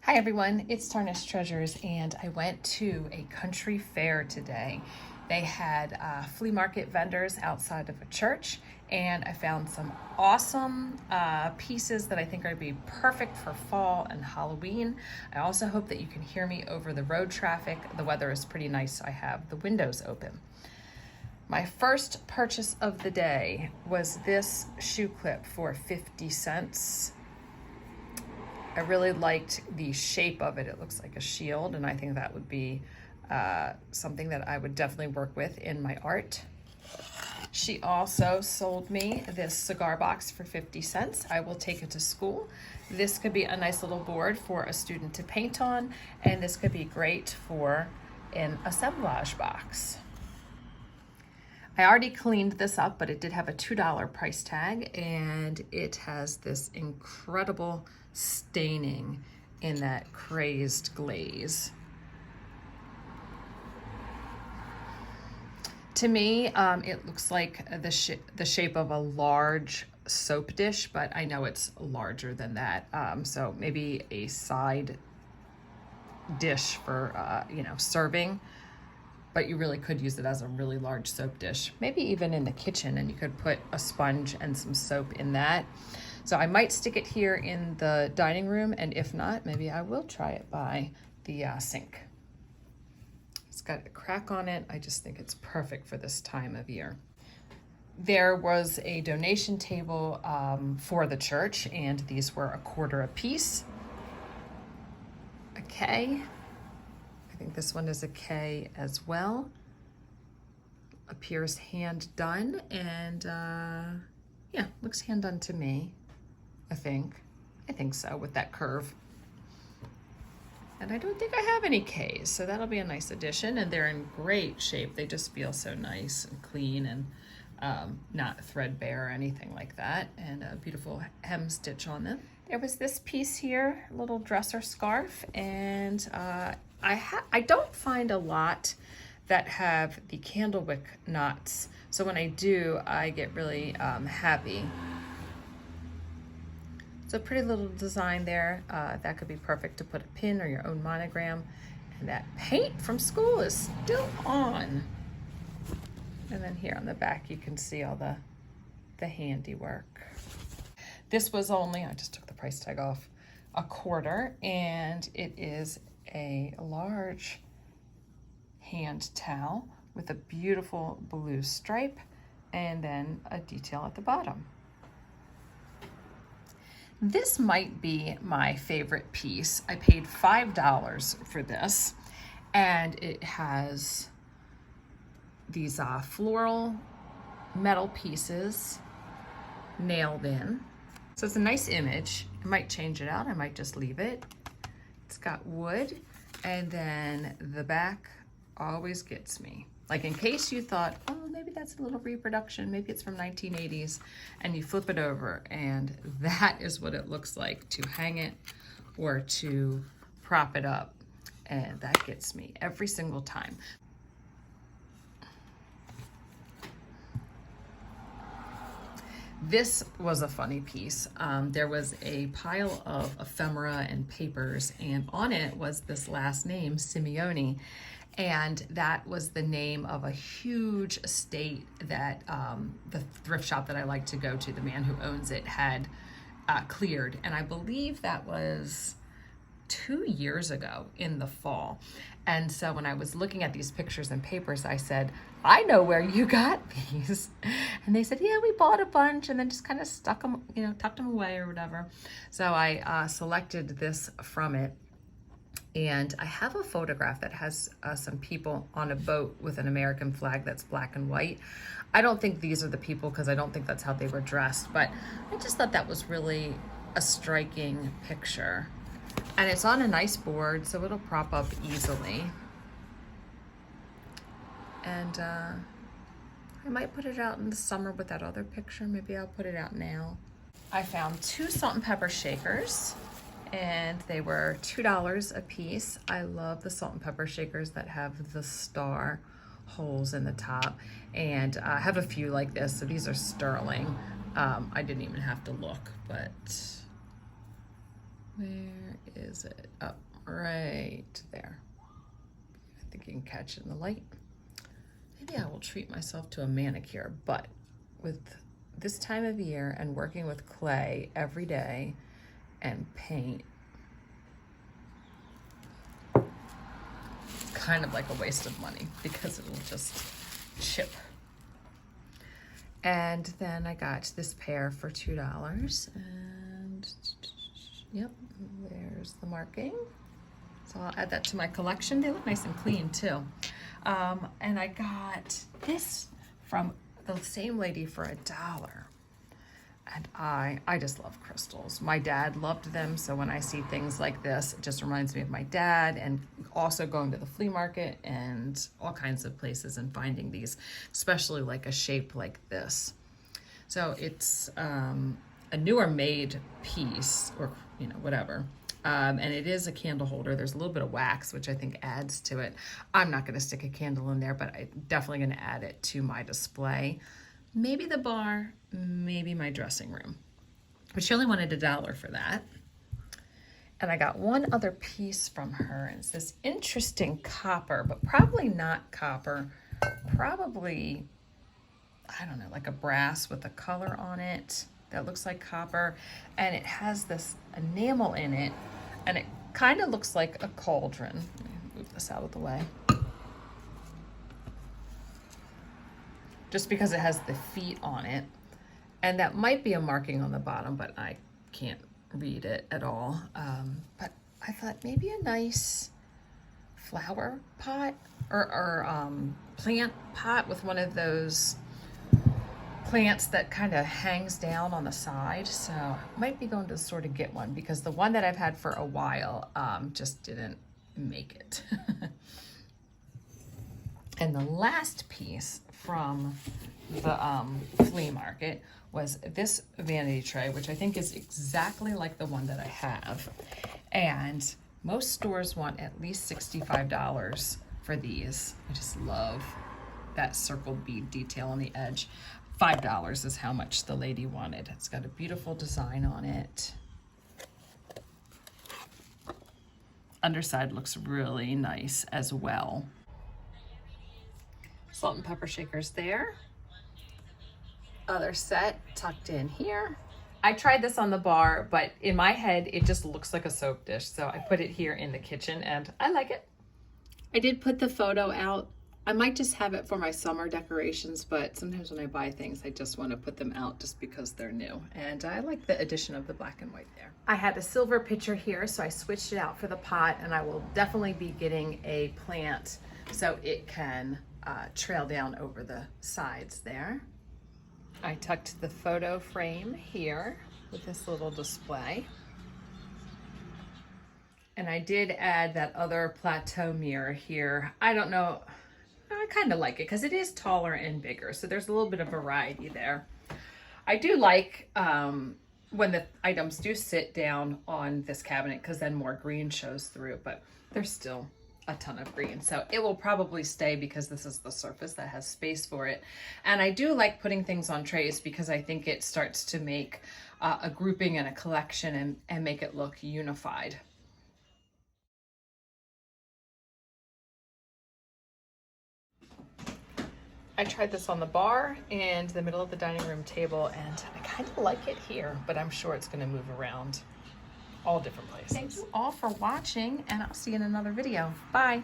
Hi everyone, it's Tarnished Treasures, and I went to a country fair today. They had flea market vendors outside of a church, and I found some awesome pieces that I think are going to be perfect for fall and Halloween. I also hope that you can hear me over the road traffic. The weather is pretty nice, so I have the windows open. My first purchase of the day was this shoe clip for 50 cents. I really liked the shape of it. It looks like a shield, and I think that would be something that I would definitely work with in my art. She also sold me this cigar box for 50 cents. I will take it to school. This could be a nice little board for a student to paint on, and this could be great for an assemblage box. I already cleaned this up, but it did have a $2 price tag, and it has this incredible staining in that crazed glaze. To me, it looks like the shape of a large soap dish, but I know it's larger than that. So maybe a side dish for, serving. But you really could use it as a really large soap dish, maybe even in the kitchen, and you could put a sponge and some soap in that. So I might stick it here in the dining room, and if not, maybe I will try it by the sink. It's got a crack on it. I just think it's perfect for this time of year. There was a donation table for the church, and these were $1 a piece. Okay. I think this one is a K as well. Appears hand done, and yeah, looks hand done to me, I think. I think so, with that curve. And I don't think I have any Ks, so that'll be a nice addition, and they're in great shape. They just feel so nice and clean and not threadbare or anything like that, and a beautiful hem stitch on them. There was this piece here, a little dresser scarf, and I don't find a lot that have the candlewick knots, so when I do, I get really happy. It's a pretty little design there. That could be perfect to put a pin or your own monogram. And that paint from school is still on. And then here on the back, you can see all the handiwork. This was only, I just took the price tag off, $1, and it is a large hand towel with a beautiful blue stripe and then a detail at the bottom. This might be my favorite piece. I paid $5 for this, and it has these floral metal pieces nailed in. So it's a nice image. I might change it out. I might just leave it. It's got wood, and then the back always gets me. Like, in case you thought, oh, maybe that's a little reproduction, maybe it's from 1980s, and you flip it over, and that is what it looks like to hang it or to prop it up. And that gets me every single time. This was a funny piece. There was a pile of ephemera and papers, and on it was this last name, Simeone. And that was the name of a huge estate that the thrift shop that I like to go to, the man who owns it, had cleared. And I believe that was 2 years ago in the fall. And so when I was looking at these pictures and papers, I said, I know where you got these. And they said, yeah, we bought a bunch and then just kind of stuck them, tucked them away or whatever. So I selected this from it. And I have a photograph that has some people on a boat with an American flag that's black and white. I don't think these are the people because I don't think that's how they were dressed, but I just thought that was really a striking picture. And it's on a nice board, so it'll prop up easily. And I might put it out in the summer with that other picture. Maybe I'll put it out now. I found 2 salt and pepper shakers, and they were $2 a piece. I love the salt and pepper shakers that have the star holes in the top, and I have a few like this, so these are sterling. I didn't even have to look, but Where is it? Oh, right there. I think you can catch it in the light. Maybe I will treat myself to a manicure, but with this time of year and working with clay every day and paint, kind of like a waste of money because it'll just chip. And then I got this pair for $2, and yep, there's the marking. So I'll add that to my collection. They look nice and clean too. And I got this from the same lady for $1. And I just love crystals. My dad loved them, so when I see things like this, it just reminds me of my dad, and also going to the flea market and all kinds of places and finding these, especially like a shape like this. So it's a newer made piece, or you know, whatever. And it is a candle holder. There's a little bit of wax, which I think adds to it. I'm not gonna stick a candle in there, but I'm definitely gonna add it to my display. Maybe the bar, maybe my dressing room. But she only wanted $1 for that. And I got one other piece from her, and it's this interesting copper, but probably not copper. Probably, I don't know, like a brass with a color on it that looks like copper. And it has this enamel in it, and it kind of looks like a cauldron. Let me move this out of the way. Just because it has the feet on it. And that might be a marking on the bottom, but I can't read it at all. But I thought maybe a nice flower pot or plant pot with one of those plants that kind of hangs down on the side. So I might be going to sort of get one, because the one that I've had for a while just didn't make it. And the last piece from the flea market was this vanity tray, which I think is exactly like the one that I have. And most stores want at least $65 for these. I just love that circled bead detail on the edge. $5 is how much the lady wanted. It's got a beautiful design on it. Underside looks really nice as well. Salt and pepper shakers there. Other set tucked in here. I tried this on the bar, but in my head, it just looks like a soap dish. So I put it here in the kitchen and I like it. I did put the photo out. I might just have it for my summer decorations, but sometimes when I buy things, I just want to put them out just because they're new. And I like the addition of the black and white there. I had a silver pitcher here, so I switched it out for the pot, and I will definitely be getting a plant so it can trail down over the sides there. I tucked the photo frame here with this little display. And I did add that other plateau mirror here. I don't know, I kind of like it because it is taller and bigger, so there's a little bit of variety there. I do like when the items do sit down on this cabinet, because then more green shows through, but there's still a ton of green. So it will probably stay because this is the surface that has space for it. And I do like putting things on trays because I think it starts to make a grouping and a collection and make it look unified. I tried this on the bar and the middle of the dining room table, and I kind of like it here, but I'm sure it's going to move around all different places. Thank you all for watching, and I'll see you in another video. Bye.